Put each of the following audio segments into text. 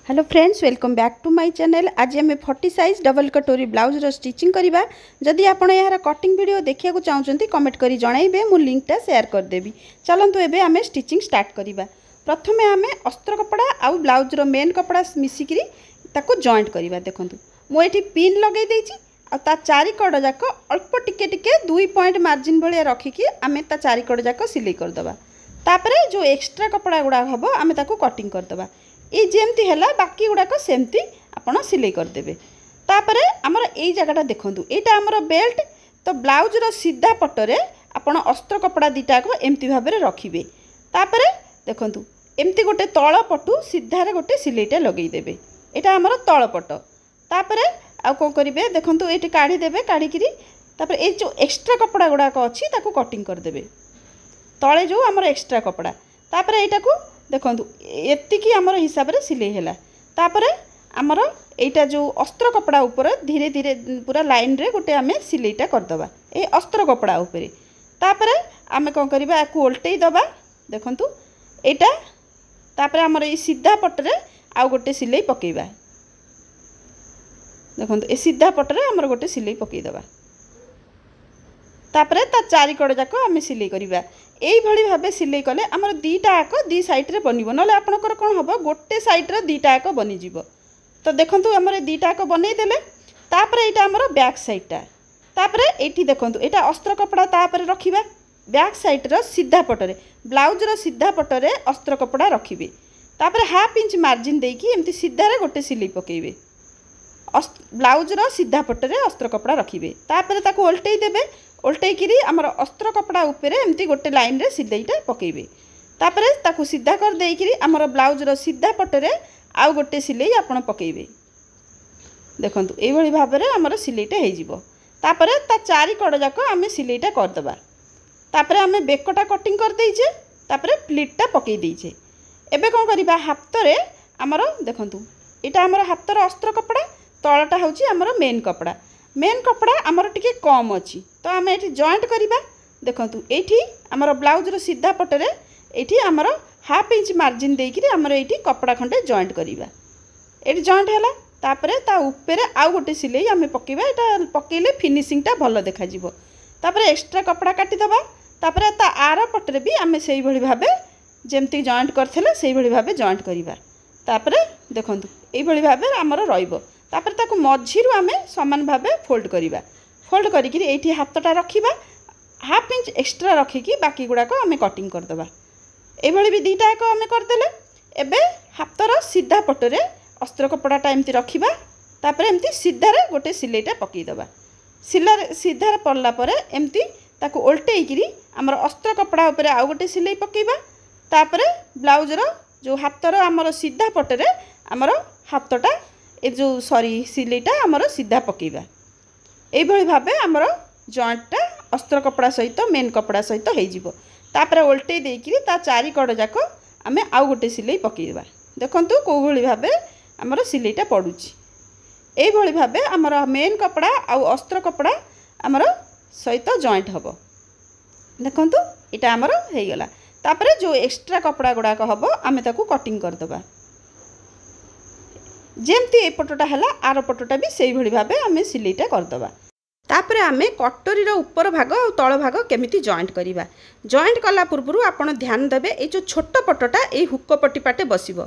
Hello friends, welcome back to my channel. आज आम 40 size double कटोरी ब्लाउज रो स्टिचिंग करवा। जदि आपण यार कटिंग वीडियो देखिया चाहते कमेंट करी जणाइबे, मु लिंकटा शेयर करदेवी। चलतु एबे आमे स्टिचिंग स्टार्ट करवा। प्रथमे आमे अस्त्र कपड़ा आउ ब्लाउज रो मेन कपड़ा मिसिकरी ताको जॉइंट करवा। देखंतु मु एठी पिन लगै देछि आ ता चारि कड़ जाक अल्प टिके टिके 2 पॉइंट मार्जिन भलिया रखिकी आमे ता चारि कड़ जाक सिलाई कर दबा। तापरे जो एक्स्ट्रा कपड़ा गुडा हबो आमे ताको कटिंग कर दबा। ये जेमती है बाकी गुड़ाक सेमती आपड़ सिलाई करदे। तापरे आमर यही जगटा देखूँ, यहाँ आमर बेल्ट तो ब्लाउज रो सीधा पटरे आपड़ अस्त्र कपड़ा दीटा को एमती भाव में रखिए। तापरे देखूँ एमती गोटे तल पटू सीधार गोटे सिलाईटा लगेदेवे। यहाँ आमर तल पट। तापरे आउ कौन करेंगे देखूँ, ये काढ़ीदेवे। काढ़िकी ये जो एक्स्ट्रा कपड़ा गुड़ाक अच्छी ताको कटिंग करदे तले जो आमर एक्स्ट्रा कपड़ा। तापरे यहाँ को देखूँ एतिकी आमर हिसाब से सिलाई है। तापरे आमर एटा जो अस्त्र कपड़ा ऊपर धीरे धीरे पूरा लाइन रे गोटे आमे सिलाईटा करदबा ए अस्त्र कपड़ा ऊपर। तापरे आमे कौन करबा याकू उल्टै दबा। देखूँ एटा तापरे आमर ए सीधा पटरे आउ गोटे सिलाई पकेबा। देखूँ ए सीधा पटरे आमर गोटे सिलाई पकई दबा। तापरे ता चारि कड़ जाक आमे सिलाई करबा। एई भली भाबे सिलाई कले आमर दीटा आक दी साइड रे बनिबो, नले आपनकर कोन हबो गोटे साइड रे दीटा आक बनि जिवो। तो देखंतु आमर दीटा आक बनै देले। तापरे एटा आमर बैक साइडटा। तापरे एठी देखंतु एटा अस्त्र कपड़ा तापरे रखिबा। बैक साइड रो सीधा पटरे ब्लाउज रो सीधा पटरे अस्त्र कपड़ा रखिबे। तापरे हाफ इंच मार्जिन देकी एमती सीधा रे गोटे सिलाई पकेइबे। ब्लाउज रो सीधा पटरे अस्त्र कपड़ा रखिबे। तापरे ताको उल्टै देबे। उल्टैकिरी आमर अस्त्र कपड़ा उपरे एमती गोटे लाइन रे सिलाईटा पकेइबे। तापरे ताको सीधा कर देइकिरी आमर ब्लाउज रो सीधा पटरे आउ गोटे सिलाई आपण पकेइबे। देखंतु एई भली भाबरे आमर सिलाईटा हे जिवो। तापरे ता चारि कड़ जाक आमे सिलाईटा कर दबा। तापरे आमे बेकटा कटिंग कर देइछे। तापरे प्लीटटा पकेइ देइछे। एबे कोन करिबा हातरे आमर देखंतु एटा आमर हातर अस्त्र कपड़ा, तळटा होची आमर मेन कपड़ा। मेन कपड़ा आमर टिके कम अच्छी तो आम ये जॉइंट करवा। देखंतु एठी आमर ब्लाउज रो सीधा पटरे एठी आमर हाफ इंच मार्जिन देकी आमर एठी कपड़ा खंडे जॉइंट करवा। एठी जॉइंट हैला। तापरे ता ऊपर आउ गोटे सिलाई आमे पकेबा। एटा पकेले फिनिशिंगटा भलो देखा जिवो। तापरे एक्स्ट्रा कपड़ा काटी दबा। तापरे ता आर पटरे भी आमे सेही भली भाबे जेमती जॉइंट करथिले सेही भली भाबे जॉइंट करवा। तापरे देखंतु एही भली भाबे आमर रहिबो। तापर ताको मझीरु आमे समान भाबे फोल्ड करिबा। फोल्ड करिकि एठी हातटा रखिबा। हाफ इंच एक्स्ट्रा रखिकी बाकी गुड़ाक आमे कटिंग कर दबा। एई भली भी दीटा एक आमे कर देले। एबे हातर सीधा पटरे अस्त्र कपड़ाटा एमती रखिबा। तापर एमती सीधा रे गोटे सिलाईटा पकई दबा। सीधा पड़ला परे एमती ताको उल्टैकिरी आमर अस्त्र कपड़ा ऊपर आउ गोटे सिलाई पकेबा। तापर ब्लाउज रो जो हातर आमर सीधा पटरे आमर हातटा ए जो सॉरी सिलाईटा आमर सीधा पकेबा। एई भली भाबे आमर जॉइंटटा अस्त्र कपड़ा सहित मेन कपड़ा सहित हो जिवो। तापर उल्टै देकी ता चारि कड़ जाक आमे आउ गोटे सिलाई पकेबा। देखंतु को भली भाबे आमर सिलाईटा पडुची। एई भली भाबे आमर मेन कपड़ा आउ अस्त्र कपड़ा आमर सहित जॉइंट हबो। देखंतु एटा आमर हे गेला। तापर जो एक्स्ट्रा कपड़ा गुड़ाक हबो आमे ताकू कटिंग कर दबा। जेमती ए पटटा है आर पटटा भी से भली भाबे आमे सिलाईटा कर दबा। तापरे आमे कटोरी रो ऊपर भाग और तळ भाग केमिति जॉइंट करिबा। जॉइंट कला पूर्वरु आपण ध्यान देबे ए जो छोट पटटा ए हुक पट्टी पाटे बसिबो।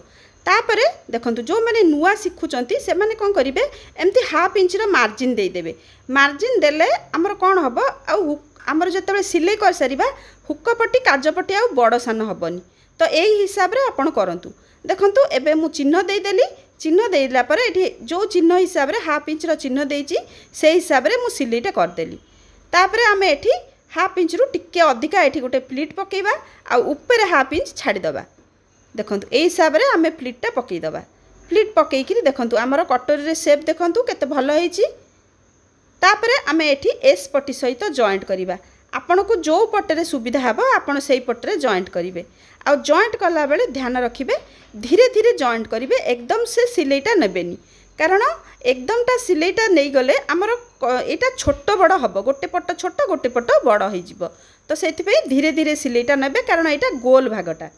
तापरे देखंतु जो माने नुआ सिखुचंती से माने कोन करिवे एमती half inch row margin they देबे। मार्जिन देले हमर कोन हबो आ हमर जतबे सिलाई कर सरीबा हुक पट्टी काज पट्टी आ बड़ सान हबनी। तो एही हिसाब रे आपण करंतु। देखंतु एबे मु चिन्ह दे देली। चिन्ह देला पर एठी जो चिन्ह हिसाब रे हाफ इंच रो चिन्ह देइची से हिसाब रे मु सिलाईटा कर देली। तापरे आमे एठी हाफ इंच रु टिके अधिका एठी गोटे प्लीट पकेबा आ ऊपर हाफ इंच छाड़ी दबा। देखंतु ए हिसाब रे आमे प्लीटटा पकई दबा। प्लीट पकईकि देखंतु हमर कटोरी रे शेप देखंतु केते भलो हेची। तापरे आमे एठी एस पट्टी सहित जॉइंट करिबा। आपन को जो पटरे सुविधा हबो आपन सेही पटरे जॉइंट करिवे। आ जॉइंट कला बेले ध्यान रखिबे धीरे धीरे जॉइंट करिवे। एकदम से सिलाईटा नेबेनी, कारण एकदम टा सिलाईटा नहीं गले आमर एटा छोट बड़ हबो। गोटे पट छोट गोटे पट बड़ हो जिवो। तो सेति पे धीरे धीरे सिलाईटा नेबे, कारण एटा गोल भागटा।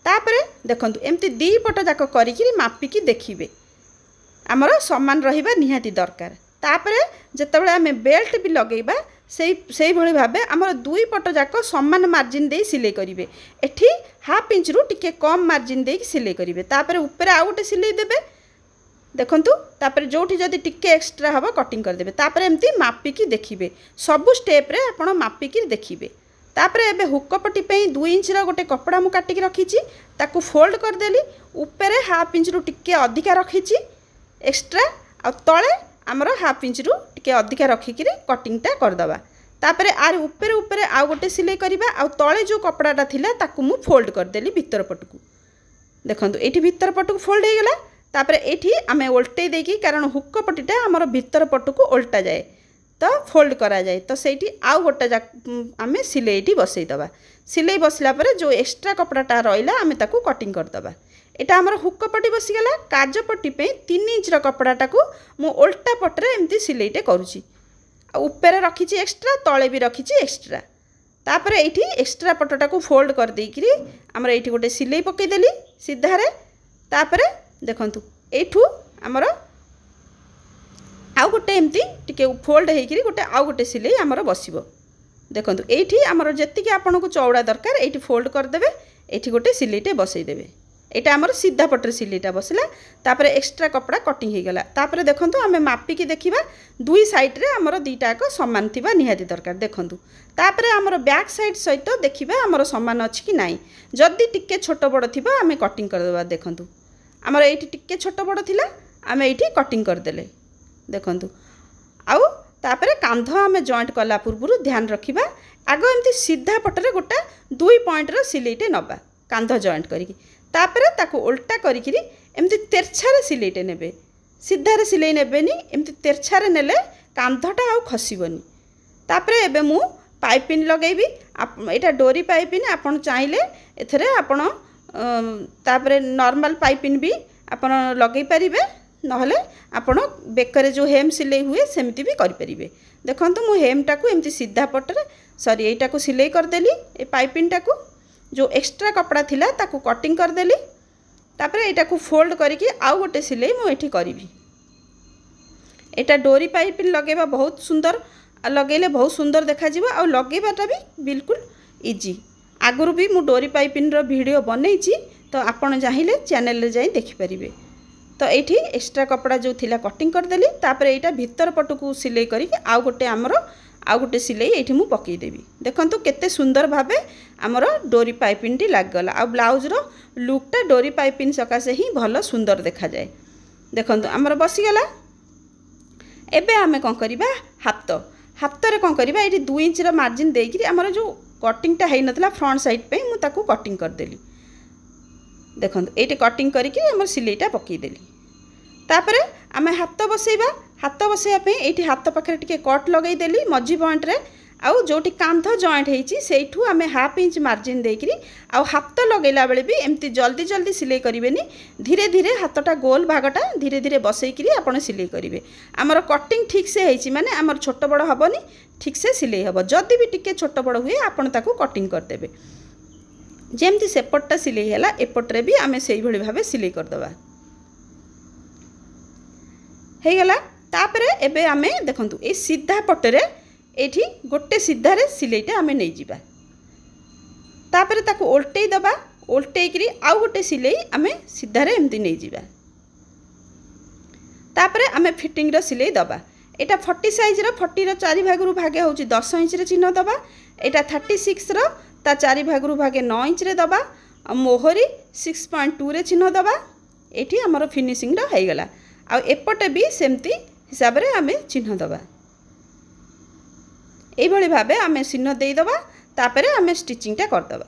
तापरे देखंतु एमती दी पट जाक करिकि मापिकी देखिबे आमर समान रहिबा निहाती दरकार। तापरे जेतेबेले आमे बेल्ट भी लगेबा से भली भाबे आमर दुई पट जाक समान मार्जिन दे सिलाई करिवे। एठी हाफ इंच रु टिके कम मार्जिन दे सिलाई करिवे। तापरे ऊपर आ गोटे सिलाई देबे देखंतु। तापरे जोठी जदी टिके एक्स्ट्रा हबो कटिंग कर देबे। तापरे एमती मापिकी देखिबे सबु स्टेप रे आपण मापिकी देखिबे। तापरे एबे हुक पट्टी पे 2 इंच रा गोटे कपड़ा मु काटिकी रखीची ताकू फोल्ड कर देली। ऊपर हाफ इंच रु टिके अधिका रखीची एक्स्ट्रा आ तळे आमर हाफ इंच रु टिके अधिका रखिकी कटिंगटा करदबा। तापरे आर ऊपर ऊपर आ गोटे सिलाई करबा आ तळे जो कपड़ाटा थिला ताकू मु फोल्ड कर देली भीतर पटकू देखंतु। एठी भीतर पटकू फोल्ड हे गेला। तापरे एठी आमे उल्टे देकी कारण हुक पट्टीटा आमर भीतर पटकू उल्टा जाए तो फोल्ड करा जाए तो सेठी आउ गोटे आमे सिलाईटी बसई दबा। सिलाई बसला परे जो एक्स्ट्रा कपड़ाटा रहिला आमे ताकू कटिंग कर दबा। एटा आमर हुक पट्टी बसीगला। काज पट्टी पे 3 इंच कपड़ाटा को मु उल्टा पटरे एमती सिलाईटे करूची। ऊपर रखीची एक्स्ट्रा तले भी रखीची एक्स्ट्रा। तापरे एठी एक्स्ट्रा पटटा को फोल्ड कर देइकरी आमर एठी गोटे सिलाई पकई देली सीधा रे। तापरे देखंतु एठू आमर आउ गोटे एमती टिके फोल्ड हेकरी गोटे आउ गोटे सिलाई आमर बसिबो देखंतु। एठी आमर जेतिके आपनको चौड़ा दरकार एठी फोल्ड कर देबे। एठी गोटे सिलाईटे बसई देबे। एटा आमर सीधा पटरे सिलाईटा बसला। तापरे एक्स्ट्रा कपड़ा कटिंग हे गला। तापरे देखंतु आमे मापिकी देखिबा दुई साइड रे आमर दीटा को समान थिबा निहाती दरकार देखंतु। तापरे आमर बैक साइड सहित देखिबा आमर समान अछि कि नाही। जदी टिके छोट बड़ थिबा आमे कटिंग कर देबा देखंतु। आमर एठी टिके छोट बड़ थिला आमे एठी कटिंग कर देले देखंतु। आउ तापरे कांध आमे जॉइंट कला पूर्वरु ध्यान रखिबा आगो एमती सीधा पटरे गोटा 2 पॉइंट रो सिलाईटे नबा कांध जॉइंट करिकि। तापरे ताकू उल्टा करिकि एमती तेरछारे सिलाईटे नेबे। सीधारे सिलाई नेबेनी एमती तेरछारे नेले कांधटा आउ खसिबनी। तापरे एबे मु पाइपिन लगेबी। एटा डोरी पाइपिन आपण चाहिले एथरे आपण तापरे नॉर्मल पाइपिन भी आपण लगेई परिबे नहले आपण बेकरे जो हेम सिलाई हुए सेमती भी करि परिबे देखंतु। मु हेमटा को एमती सीधा पटरे सॉरी एटा को सिलाई कर देली। ए पाइपिनटा को जो एक्स्ट्रा कपड़ा थिला ताकू कटिंग कर देली। तापरे एटा को फोल्ड करिकि आउ गोटे सिलाई मु एठी करिवि। एटा डोरी पाइपिन लगेबा बहुत सुंदर लगेले बहुत सुंदर देखा जिवो आ लगेबाटा भी बिल्कुल इजी। आगुरु भी मु डोरी पाइपिन रो वीडियो बनैछि तो आपण चाहिले चैनल रे जाई देखि परिबे। तो एठी एक्स्ट्रा कपड़ा जो थिला कटिंग कर देली। तापरे एटा भीतर पटकू सिलाई करिकि आउ गोटे आमर आउ गोटे सिलाई एठी मु पकई देबी देखंतु। केते सुंदर भाबे आमर डोरी पाइपिन टी लाग गला। आ ब्लाउज रो लुकटा डोरी पाइपिन सकासे ही भलो सुंदर देखा जाए देखंतु। आमर बसी गला। एबे आमे कोन करिबा हाथ रे कोन करिबा एठी 2 इंच रो मार्जिन देइकि आमर जो कटिंगटा हेइ नथला फ्रंट साइड पे मु ताकू कटिंग कर देली देखंतु। एठी कटिंग करिकि आमर सिलाईटा पकई देली। तापरे आमे हाथ बसैबा। हाथ बसैया पे एठी हाथ पाखरे टिके कट लगई देली मझी पॉइंट रे। आउ जोटी कांध जॉइंट हेइची सेइठू आमे हाफ इंच मार्जिन देइकरी आउ हाथ लगैला बेले भी एमती जल्दी जल्दी सिलाई करिवेनी। धीरे धीरे हाथटा गोल भागटा धीरे धीरे बसैकरी आपण सिलाई करिवे। आमर कटिंग ठीक से हेइची माने आमर छोट बड़ हबनी ठीक से सिलाई हबो। जदी भी टिके छोट बड़ हुए आपण ताकू कटिंग कर देबे। जेमती सेपटटा सिलाई हैला एपटरे भी आमे सेई भली भाबे सिलाई कर दबा हे गला। तापरे एबे आमे देखंतु ए सीधा पटरे एठी गोटे सीधारे सिलाईटा आमे नै जिबा। तापरे ताकू उल्टेई दबा। उल्टेई करी आउ गोटे सिलाई आमे सीधारे एमती नै जिबा। तापरे आमे फिटिंग रो सिलाई दबा। एटा 40 साइज रो 40 रो 4 भाग रु भागे होची 10 इंच रे चिन्ह दबा। एटा 36 रो ता 4 भाग रु भागे 9 इंच रे दबा। आ मोहरी 6.2 रे चिन्ह दबा। एठी हमर फिनिशिंग रो हेइ गला। आ एपटे भी सेमती हिसाब रे आमे चिन्ह दबा। एई भली भाबे आमे चिन्ह देई दबा। तापरे आमे स्टिचिंगटा कर दबा।